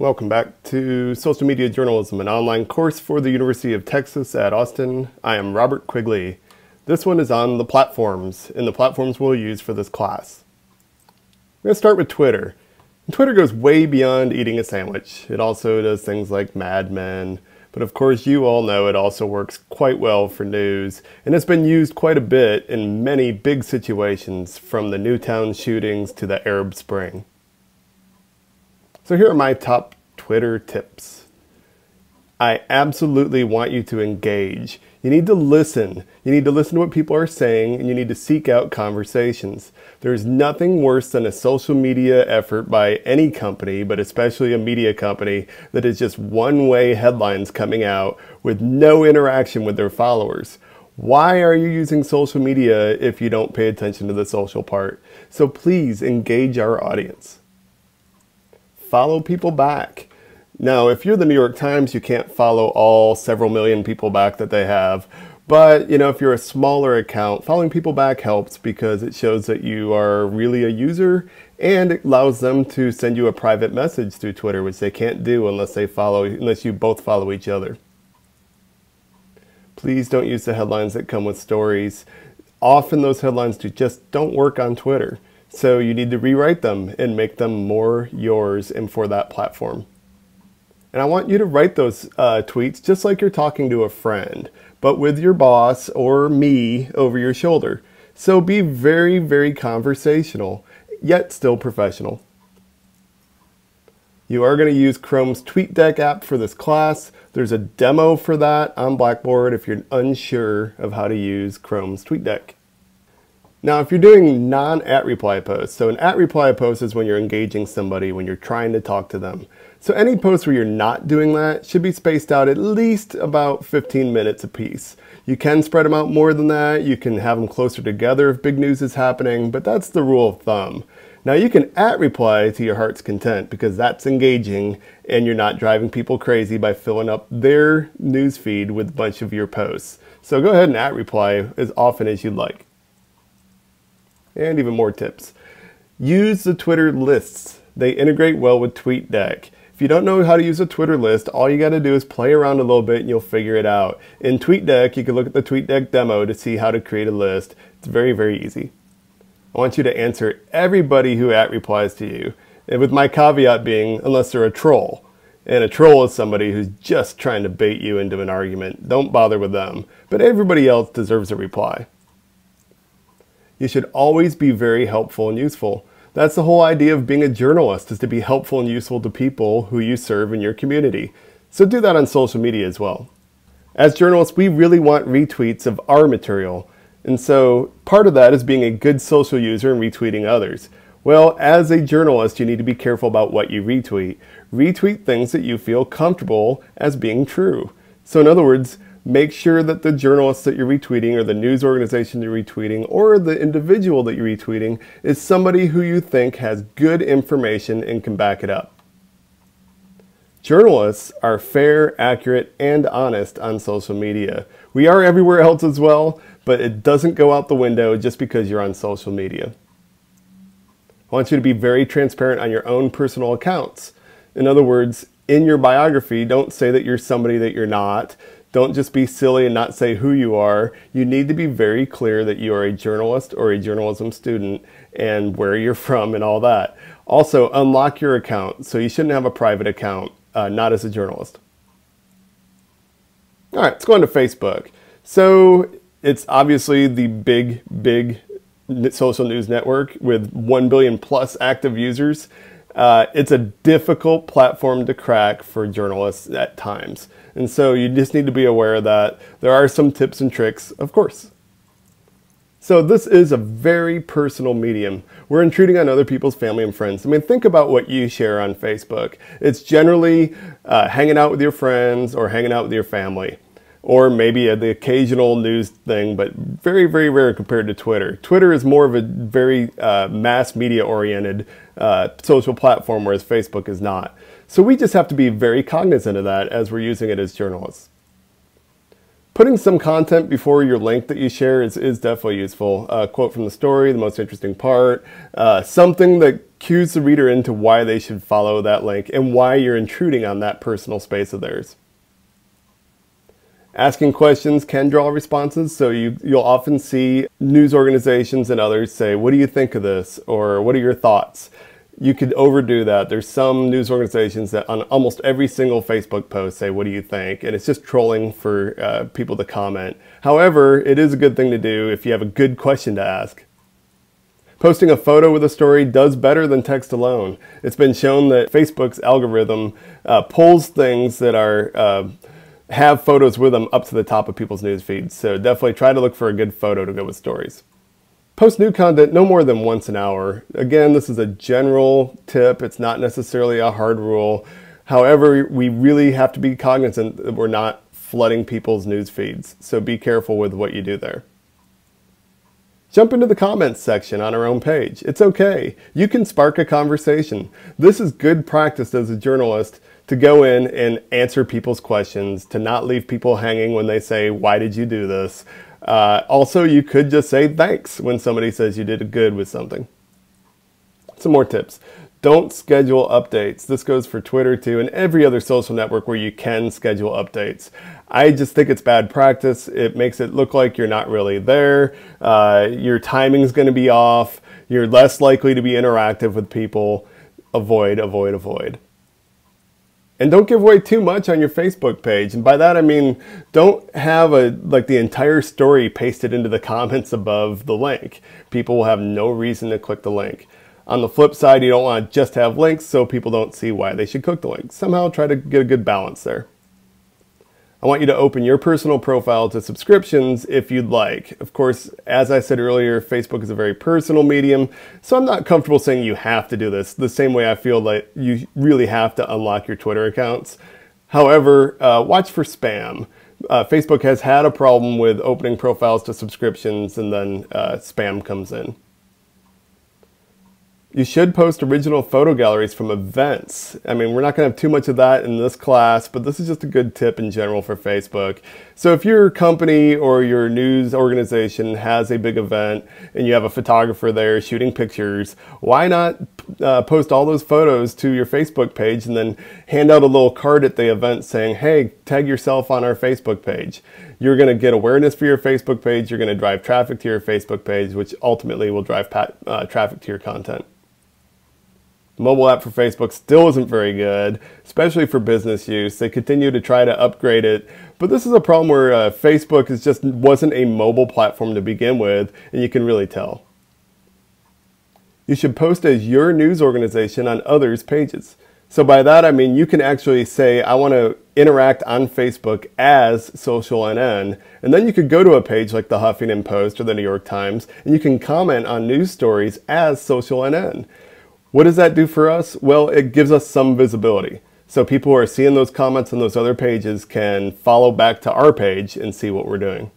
Welcome back to Social Media Journalism, an online course for the University of Texas at Austin. I am Robert Quigley. This one is on the platforms, and the platforms we'll use for this class. I'm going to start with Twitter. And Twitter goes way beyond eating a sandwich. It also does things like Mad Men, but of course you all know it also works quite well for news, and it's been used quite a bit in many big situations, from the Newtown shootings to the Arab Spring. So here are my top Twitter tips. I absolutely want you to engage. You need to listen. You need to listen to what people are saying, and you need to seek out conversations. There's nothing worse than a social media effort by any company, but especially a media company, that is just one-way headlines coming out with no interaction with their followers. Why are you using social media if you don't pay attention to the social part? So please engage our audience. Follow people back. Now, if you're the New York Times, you can't follow all several million people back that they have. But, if you're a smaller account, following people back helps because it shows that you are really a user, and it allows them to send you a private message through Twitter, which they can't do unless you both follow each other. Please don't use the headlines that come with stories. Often those headlines just don't work on Twitter. So you need to rewrite them and make them more yours and for that platform. And I want you to write those tweets just like you're talking to a friend, but with your boss or me over your shoulder. So be very, very conversational, yet still professional. You are going to use Chrome's TweetDeck app for this class. There's a demo for that on Blackboard if you're unsure of how to use Chrome's TweetDeck. Now, if you're doing non-@reply posts, so an @reply post is when you're engaging somebody, when you're trying to talk to them. So any post where you're not doing that should be spaced out at least about 15 minutes apiece. You can spread them out more than that. You can have them closer together if big news is happening, but that's the rule of thumb. Now you can @reply to your heart's content because that's engaging and you're not driving people crazy by filling up their news feed with a bunch of your posts. So go ahead and @reply as often as you'd like. And even more tips. Use the Twitter lists. They integrate well with TweetDeck. If you don't know how to use a Twitter list, all you got to do is play around a little bit and you'll figure it out. In TweetDeck, you can look at the TweetDeck demo to see how to create a list. It's very, very easy. I want you to answer everybody who @replies to you. And with my caveat being, unless they're a troll. And a troll is somebody who's just trying to bait you into an argument. Don't bother with them. But everybody else deserves a reply. You should always be very helpful and useful. That's the whole idea of being a journalist, is to be helpful and useful to people who you serve in your community. So do that on social media as well. As journalists, we really want retweets of our material. And so part of that is being a good social user and retweeting others. Well, as a journalist, you need to be careful about what you retweet. Retweet things that you feel comfortable as being true. So in other words, make sure that the journalist that you're retweeting, or the news organization you're retweeting, or the individual that you're retweeting is somebody who you think has good information and can back it up. Journalists are fair, accurate, and honest on social media. We are everywhere else as well, but it doesn't go out the window just because you're on social media. I want you to be very transparent on your own personal accounts. In other words, in your biography, don't say that you're somebody that you're not. Don't just be silly and not say who you are. You need to be very clear that you are a journalist or a journalism student and where you're from and all that. Also, unlock your account. So you shouldn't have a private account, not as a journalist. All right, let's go on to Facebook. So it's obviously the big social news network with 1 billion plus active users. It's a difficult platform to crack for journalists at times. And so you just need to be aware that there are some tips and tricks, of course. So this is a very personal medium. We're intruding on other people's family and friends. I mean, think about what you share on Facebook. It's generally hanging out with your friends or hanging out with your family. Or maybe the occasional news thing, but very, very rare compared to Twitter. Twitter is more of a very mass media oriented social platform, whereas Facebook is not. So we just have to be very cognizant of that as we're using it as journalists. Putting some content before your link that you share is definitely useful. Quote from the story, the most interesting part, something that cues the reader into why they should follow that link and why you're intruding on that personal space of theirs. Asking questions can draw responses, so you'll often see news organizations and others say, "What do you think of this?" or "What are your thoughts?" You could overdo that. There's some news organizations that on almost every single Facebook post say, "What do you think?" And it's just trolling for people to comment. However, it is a good thing to do if you have a good question to ask. Posting a photo with a story does better than text alone. It's been shown that Facebook's algorithm pulls things that are have photos with them up to the top of people's news feeds. So definitely try to look for a good photo to go with stories. Post new content no more than once an hour. Again, this is a general tip. It's not necessarily a hard rule. However, we really have to be cognizant that we're not flooding people's news feeds. So be careful with what you do there. Jump into the comments section on our own page. It's okay. You can spark a conversation. This is good practice as a journalist to go in and answer people's questions, to not leave people hanging when they say, "Why did you do this?" Also, you could just say thanks when somebody says you did good with something. Some more tips. Don't schedule updates. This goes for Twitter too and every other social network where you can schedule updates. I just think it's bad practice. It makes it look like you're not really there. Your timing's going to be off. You're less likely to be interactive with people. Avoid, avoid, avoid. And don't give away too much on your Facebook page. And by that I mean, don't have the entire story pasted into the comments above the link. People will have no reason to click the link. On the flip side, you don't want to just have links so people don't see why they should click the link. Somehow try to get a good balance there. I want you to open your personal profile to subscriptions if you'd like. Of course, as I said earlier, Facebook is a very personal medium, so I'm not comfortable saying you have to do this, the same way I feel like you really have to unlock your Twitter accounts. However, watch for spam. Facebook has had a problem with opening profiles to subscriptions and then spam comes in. You should post original photo galleries from events. I mean, we're not going to have too much of that in this class, but this is just a good tip in general for Facebook. So if your company or your news organization has a big event and you have a photographer there shooting pictures, why not post all those photos to your Facebook page and then hand out a little card at the event saying, "Hey, tag yourself on our Facebook page." You're going to get awareness for your Facebook page. You're going to drive traffic to your Facebook page, which ultimately will drive traffic to your content. Mobile app for Facebook still isn't very good, especially for business use. They continue to try to upgrade it, but this is a problem where Facebook wasn't a mobile platform to begin with, and you can really tell. You should post as your news organization on others' pages. So by that I mean you can actually say, "I want to interact on Facebook as Social NN," and then you could go to a page like the Huffington Post or the New York Times, and you can comment on news stories as Social NN. What does that do for us? Well, it gives us some visibility. So people who are seeing those comments on those other pages can follow back to our page and see what we're doing.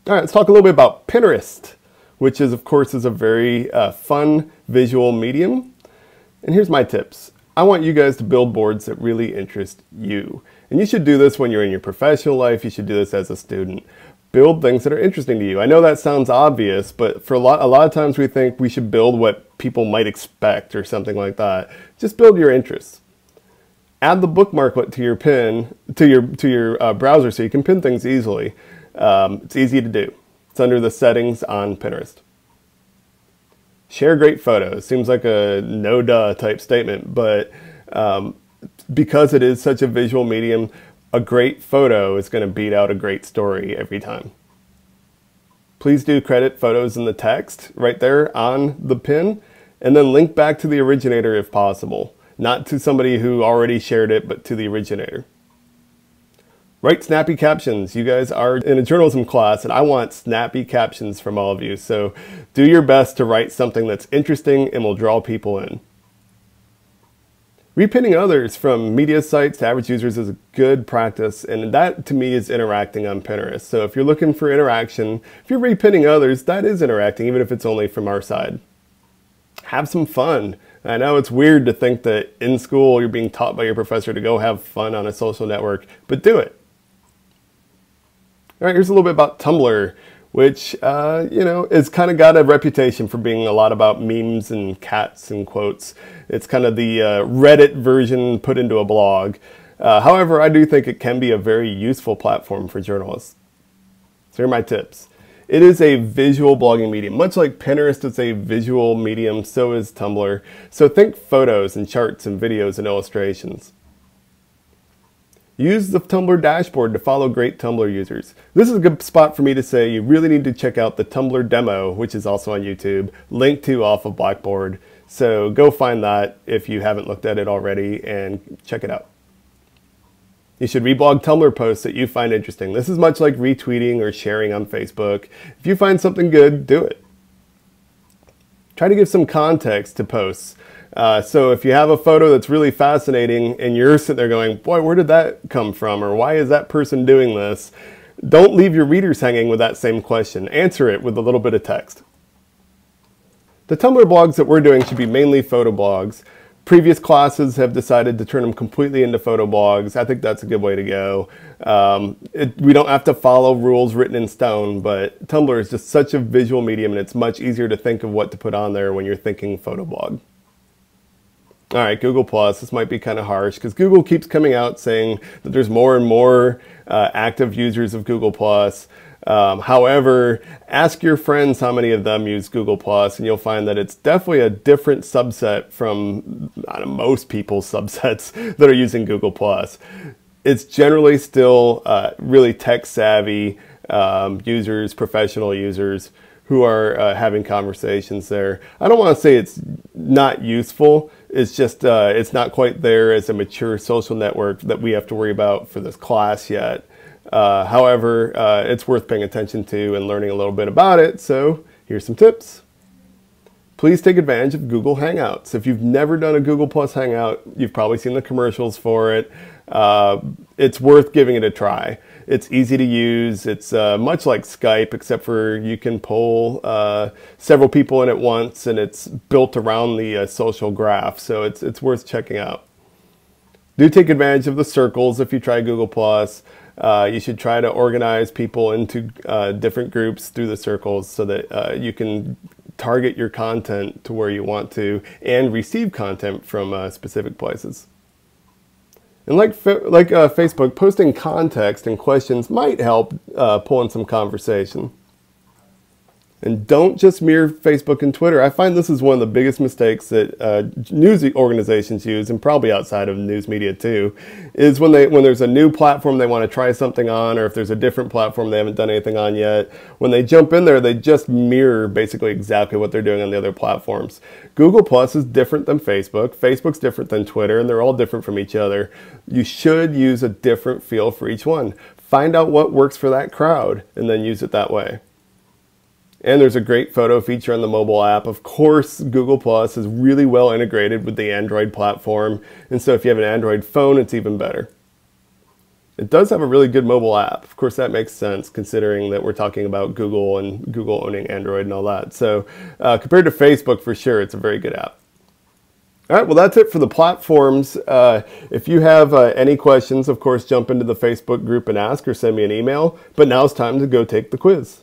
All right, let's talk a little bit about Pinterest, which is, of course, is a very fun visual medium. And here's my tips. I want you guys to build boards that really interest you. And you should do this when you're in your professional life. You should do this as a student. Build things that are interesting to you. I know that sounds obvious, but for a lot of times we think we should build what people might expect or something like that. Just build your interests. Add the bookmarklet to your browser so you can pin things easily. It's easy to do. It's under the settings on Pinterest. Share great photos. Seems like a no-duh type statement, but because it is such a visual medium, a great photo is going to beat out a great story every time. Please do credit photos in the text right there on the pin, and then link back to the originator if possible. Not to somebody who already shared it, but to the originator. Write snappy captions. You guys are in a journalism class, and I want snappy captions from all of you. So do your best to write something that's interesting and will draw people in. Repinning others from media sites to average users is a good practice, and that to me is interacting on Pinterest. So if you're looking for interaction, if you're repinning others, that is interacting, even if it's only from our side. Have some fun. I know it's weird to think that in school you're being taught by your professor to go have fun on a social network, but do it. All right, here's a little bit about TUMBLR. which, you know, it's kind of got a reputation for being a lot about memes and cats and quotes. It's kind of the Reddit version put into a blog. However, I do think it can be a very useful platform for journalists. So here are my tips. It is a visual blogging medium. Much like Pinterest is a visual medium, so is Tumblr. So think photos and charts and videos and illustrations. Use the Tumblr dashboard to follow great Tumblr users. This is a good spot for me to say you really need to check out the Tumblr demo, which is also on YouTube, linked to off of Blackboard. So go find that if you haven't looked at it already and check it out. You should reblog Tumblr posts that you find interesting. This is much like retweeting or sharing on Facebook. If you find something good, do it. Try to give some context to posts. So if you have a photo that's really fascinating and you're sitting there going, boy, where did that come from? Or why is that person doing this? Don't leave your readers hanging with that same question. Answer it with a little bit of text. The Tumblr blogs that we're doing should be mainly photo blogs. Previous classes have decided to turn them completely into photo blogs. I think that's a good way to go. We don't have to follow rules written in stone, but Tumblr is just such a visual medium and it's much easier to think of what to put on there when you're thinking photo blog. All right, Google+, this might be kind of harsh because Google keeps coming out saying that there's more and more active users of Google+. However, ask your friends how many of them use Google+, and you'll find that it's definitely a different subset from most people's subsets that are using Google+. It's generally still really tech-savvy users, professional users, who are having conversations there. I don't want to say it's not useful. It's just it's not quite there as a mature social network that we have to worry about for this class yet. However, it's worth paying attention to and learning a little bit about it. So here's some tips. Please take advantage of Google Hangouts. If you've never done a Google Plus Hangout, you've probably seen the commercials for it. It's worth giving it a try. It's easy to use. It's much like Skype, except for you can pull several people in at once, and it's built around the social graph, so it's worth checking out. Do take advantage of the circles if you try Google Plus. You should try to organize people into different groups through the circles so that you can target your content to where you want to and receive content from specific places. And like Facebook, posting context and questions might help pull in some conversation. And don't just mirror Facebook and Twitter. I find this is one of the biggest mistakes that news organizations use, and probably outside of news media too, is when there's a new platform they want to try something on, or if there's a different platform they haven't done anything on yet, when they jump in there, they just mirror basically exactly what they're doing on the other platforms. Google Plus is different than Facebook. Facebook's different than Twitter, and they're all different from each other. You should use a different feel for each one. Find out what works for that crowd, and then use it that way. And there's a great photo feature on the mobile app. Of course, Google Plus is really well integrated with the Android platform. And so if you have an Android phone, it's even better. It does have a really good mobile app. Of course, that makes sense considering that we're talking about Google and Google owning Android and all that. So compared to Facebook, for sure, it's a very good app. All right, well, that's it for the platforms. If you have any questions, of course, jump into the Facebook group and ask or send me an email. But now it's time to go take the quiz.